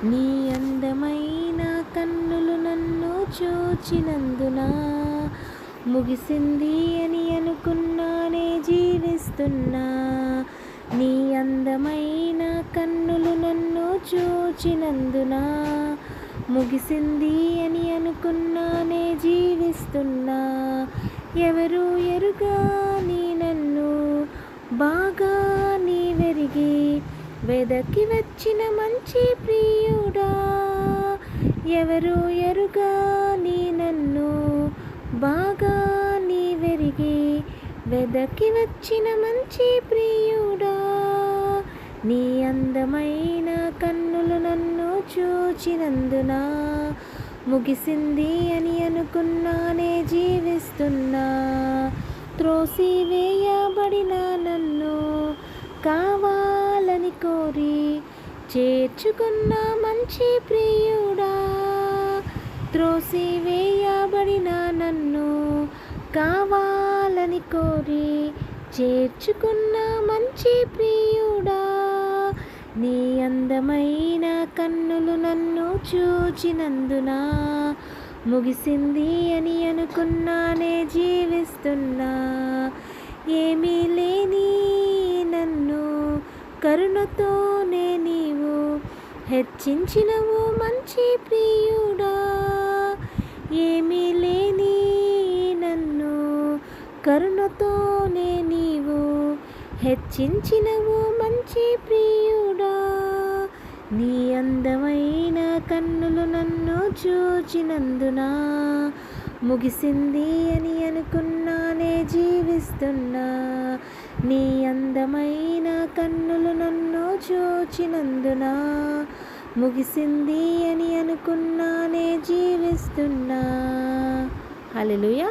నీ అందమైన కన్నులు నన్ను చూచినందున ముగిసింది అని అనుకున్నానే జీవిస్తున్నా. నీ అందమైన కన్నులు నన్ను చూచినందున ముగిసింది అని అనుకున్నానే జీవిస్తున్నా. ఎవరు ఎరుగా నీ నన్ను బాగా నీ వెరిగి వెదకి వచ్చిన మంచి ప్రియుడా. ఎవరు ఎరుగా నీ నన్ను బాగా నీ వెరిగి వెదకి వచ్చిన మంచి ప్రియుడా. నీ అందమైన కన్నులు నన్ను చూచినందున ముగిసింది అని అనుకున్నానే జీవిస్తున్నా. త్రోసివేయబడిన నన్ను కావాలని కోరి చేర్చుకున్న మంచి ప్రియుడా. త్రోసివేయబడిన నన్ను కావాలని కోరి చేర్చుకున్న మంచి ప్రియుడా. నీ అందమైన కన్నులు నన్ను చూచినందున ముగిసింది అని అనుకున్నానే జీవిస్తున్నా. ఏమీ లేని నన్ను కరుణతోనే నీవు హెచ్చించినవు మంచి ప్రియుడా. ఏమీ లేని నన్ను కరుణతోనే నీవు హెచ్చించినవు మంచి ప్రియుడా. నీ అందమైన కన్నులు నన్ను చూచినందున ముగిసింది అని అనుకున్నానే జీవిస్తున్నా. నీ అందమైన కన్నులు నన్ను చూచినందున ముగిసింది అని అనుకున్నానే జీవిస్తున్నా. హల్లెలూయా.